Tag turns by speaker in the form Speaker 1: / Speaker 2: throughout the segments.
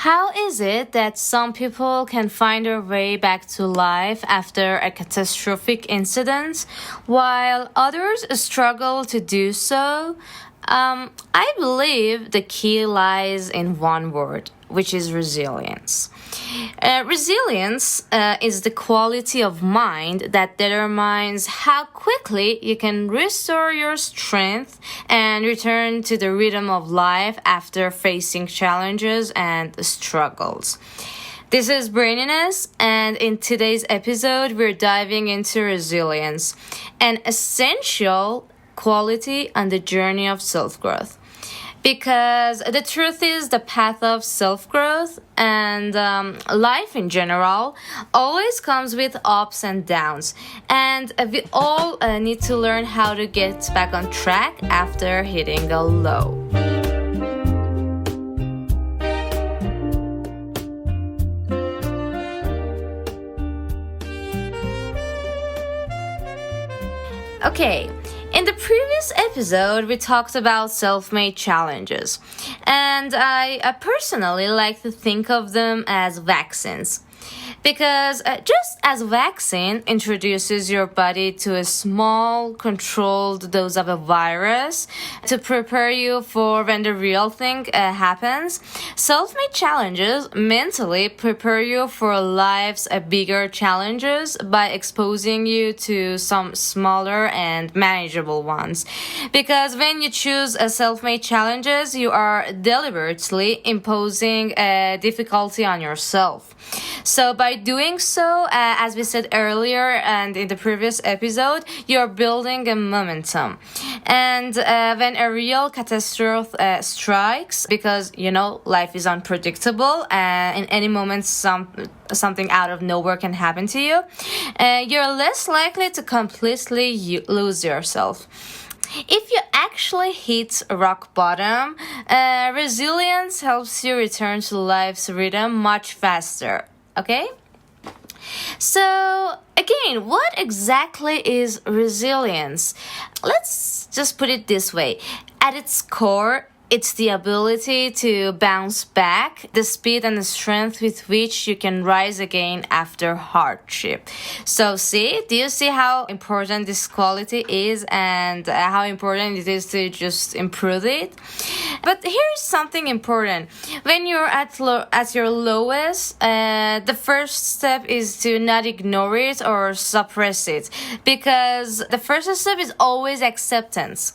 Speaker 1: How is it that some people can find their way back to life after a catastrophic incident, while others struggle to do so? I believe the key lies in one word, which is resilience. Resilience is the quality of mind that determines how quickly you can restore your strength and return to the rhythm of life after facing challenges and struggles. This is Braininess, and in today's episode, we're diving into resilience, an essential quality on the journey of self-growth. Because the truth is, the path of self-growth and life in general always comes with ups and downs. And we all need to learn how to get back on track after hitting a low. Okay. In the previous episode, we talked about self-made challenges, and I personally like to think of them as vaccines. Because just as vaccine introduces your body to a small, controlled dose of a virus to prepare you for when the real thing happens, self-made challenges mentally prepare you for life's bigger challenges by exposing you to some smaller and manageable ones. Because when you choose self-made challenges, you are deliberately imposing a difficulty on yourself. So by doing so, as we said earlier and in the previous episode, you're building a momentum. And when a real catastrophe strikes, because, life is unpredictable, in any moment something out of nowhere can happen to you, you're less likely to completely lose yourself. If you actually hit rock bottom, resilience helps you return to life's rhythm much faster, okay? So, again, what exactly is resilience? Let's just put it this way. At its core, it's the ability to bounce back, the speed and the strength with which you can rise again after hardship. So do you see how important this quality is and how important it is to just improve it? But here's something important. When you're at your lowest, the first step is to not ignore it or suppress it. Because the first step is always acceptance.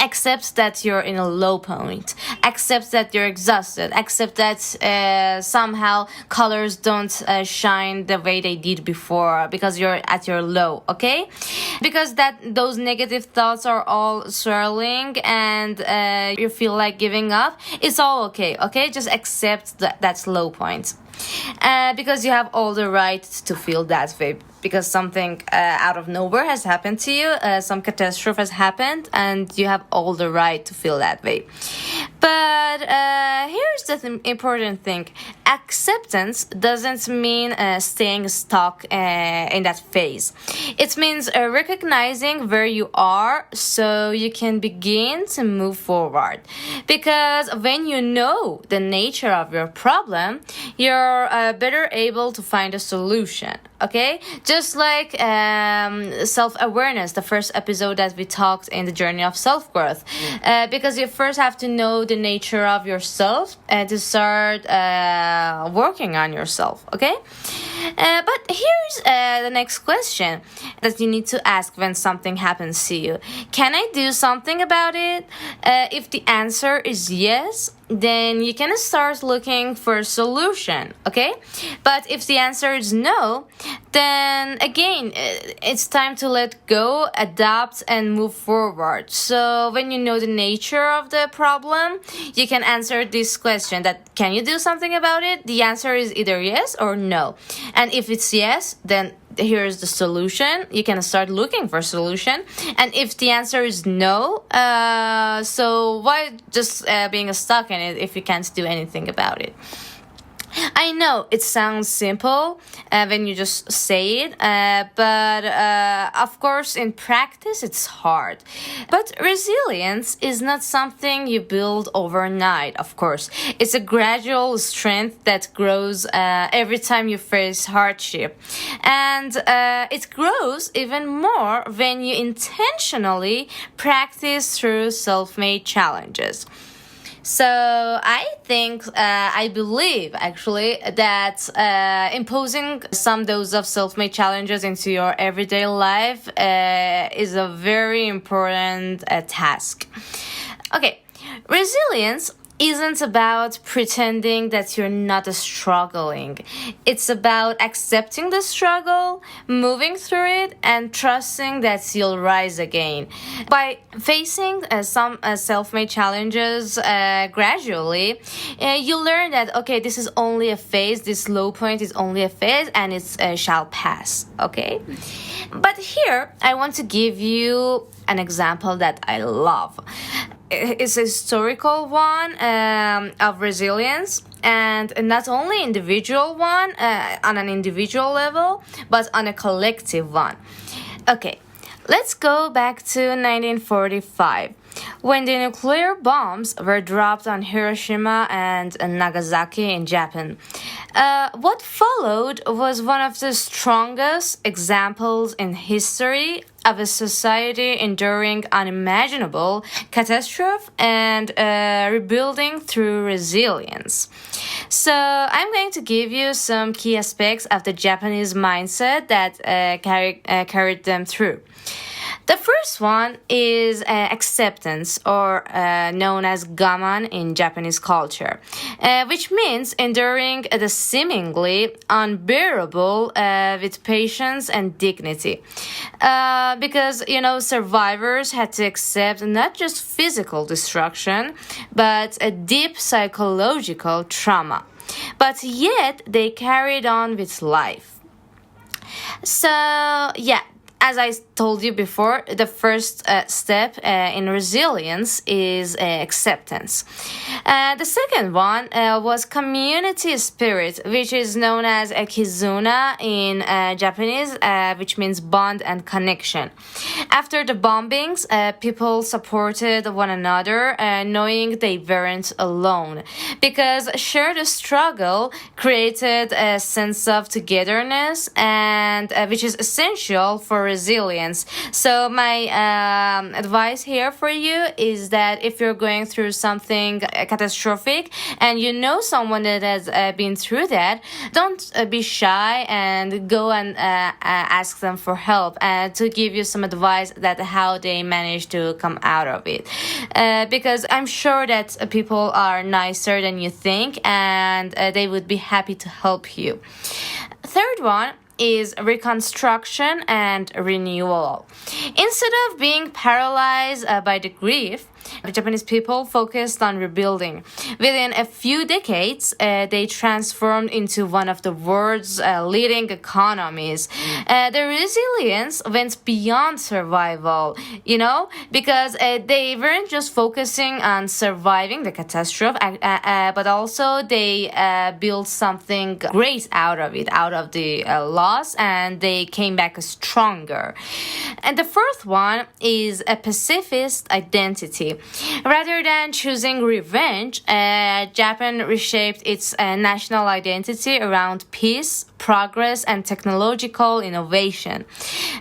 Speaker 1: Accept that you're in a low point. Accept that you're exhausted. Accept that somehow colors don't shine the way they did before because you're at your low, okay? Because those negative thoughts are all swirling and you feel like giving up. It's all okay, okay? Just accept that's low point. Because you have all the right to feel that way. Because something out of nowhere has happened to you, some catastrophe has happened, and you have all the right to feel that way. But here's the important thing. Acceptance doesn't mean staying stuck in that phase. It means recognizing where you are so you can begin to move forward. Because when you know the nature of your problem, you're better able to find a solution. Okay? Just like self-awareness, the first episode that we talked in the journey of self-growth. Because you first have to know the nature of yourself to start working on yourself, okay? But here's the next question that you need to ask when something happens to you. Can I do something about it? If the answer is yes, then you can start looking for a solution, okay? But if the answer is no, then again, it's time to let go, adapt, and move forward. So when you know the nature of the problem, you can answer this question that can you do something about it? The answer is either yes or no. And if it's yes, then here's the solution. You can start looking for a solution. And if the answer is no, so why just being stuck in it if you can't do anything about it? I know it sounds simple when you just say it, but of course, in practice, it's hard. But resilience is not something you build overnight, of course. It's a gradual strength that grows every time you face hardship. And it grows even more when you intentionally practice through self made challenges. So I believe actually that imposing some dose of self-made challenges into your everyday life is a very important task. Okay, resilience isn't about pretending that you're not struggling. It's about accepting the struggle, moving through it, and trusting that you'll rise again. By facing some self-made challenges gradually, you learn that, okay, this is only a phase, this low point is only a phase, and it shall pass, okay? But here, I want to give you an example that I love. It's a historical one of resilience, and not only individual one on an individual level, but on a collective one. Okay, let's go back to 1945. When the nuclear bombs were dropped on Hiroshima and Nagasaki in Japan. What followed was one of the strongest examples in history of a society enduring unimaginable catastrophe and rebuilding through resilience. So I'm going to give you some key aspects of the Japanese mindset that carried them through. The first one is acceptance, or known as gaman in Japanese culture, which means enduring the seemingly unbearable with patience and dignity. Because, survivors had to accept not just physical destruction, but a deep psychological trauma. But yet, they carried on with life. So, yeah. As I told you before, the first step in resilience is acceptance. The second one was community spirit, which is known as kizuna in Japanese, which means bond and connection. After the bombings, people supported one another, knowing they weren't alone, because shared struggle created a sense of togetherness, and which is essential for resilience. So my advice here for you is that if you're going through something catastrophic and you know someone that has been through that, don't be shy and go and ask them for help and to give you some advice that how they manage to come out of it. Because I'm sure that people are nicer than you think, and they would be happy to help you. Third one is reconstruction and renewal. Instead of being paralyzed by the grief, the Japanese people focused on rebuilding. Within a few decades, they transformed into one of the world's leading economies. The resilience went beyond survival, because they weren't just focusing on surviving the catastrophe, but also they built something great out of it, out of the loss, and they came back stronger. And the fourth one is a pacifist identity. Rather than choosing revenge, Japan reshaped its national identity around peace, progress, and technological innovation.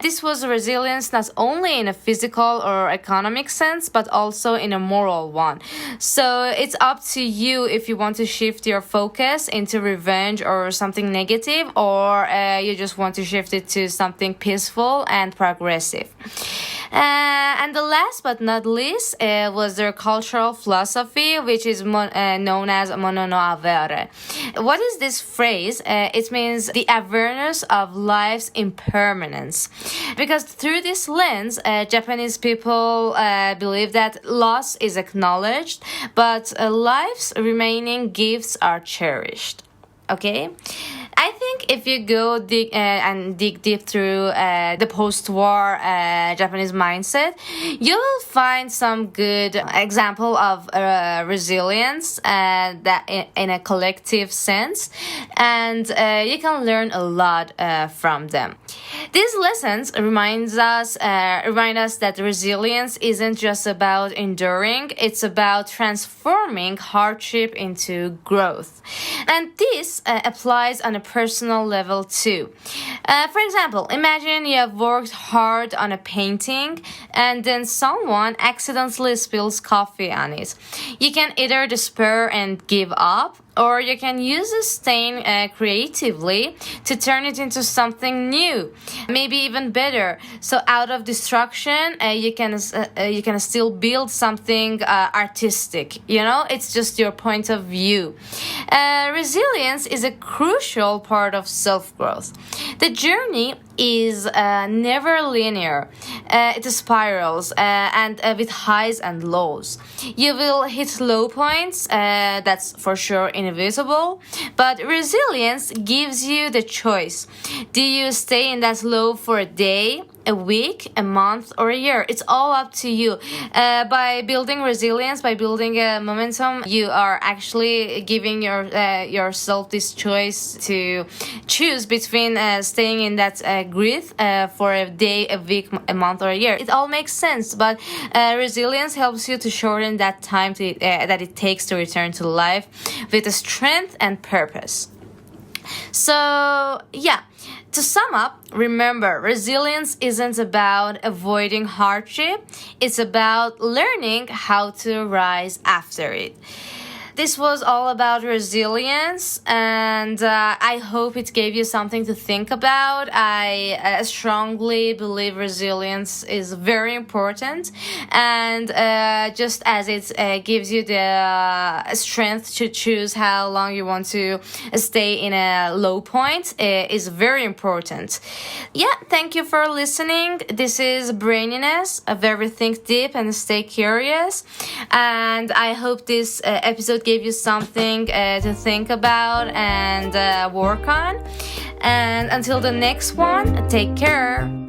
Speaker 1: This was resilience not only in a physical or economic sense, but also in a moral one. So it's up to you if you want to shift your focus into revenge or something negative, or you just want to shift it to something peaceful and progressive. And the last but not least was their cultural philosophy, which is known as mono no avere. What is this phrase? It means the awareness of life's impermanence. Because through this lens, Japanese people believe that loss is acknowledged, but life's remaining gifts are cherished. Okay? I think if you go dig deep through the post-war Japanese mindset, you will find some good example of resilience that in a collective sense, and you can learn a lot from them. These lessons remind us that resilience isn't just about enduring; it's about transforming hardship into growth, and this applies on a personal level too. For example, imagine you have worked hard on a painting and then someone accidentally spills coffee on it. You can either despair and give up, or you can use the stain creatively to turn it into something new, maybe even better. So out of destruction, you can still build something artistic. It's just your point of view. Resilience is a crucial part of self-growth. The journey is never linear. It spirals and with highs and lows. You will hit low points, that's for sure inevitable, but resilience gives you the choice. Do you stay in that low for a day, a week, a month, or a year? It's all up to you. By building resilience, by building a momentum, you are actually giving yourself this choice to choose between staying in that grid for a day, a week, a month, or a year. It all makes sense, but resilience helps you to shorten that time that it takes to return to life with a strength and purpose. So, yeah, to sum up, remember, resilience isn't about avoiding hardship, it's about learning how to rise after it. This was all about resilience, and I hope it gave you something to think about. I strongly believe resilience is very important, and just as it gives you the strength to choose how long you want to stay in a low point, is very important. Yeah, thank you for listening. This is Braininess, where we think deep and stay curious, and I hope this episode gave you something to think about and work on. And until the next one, take care.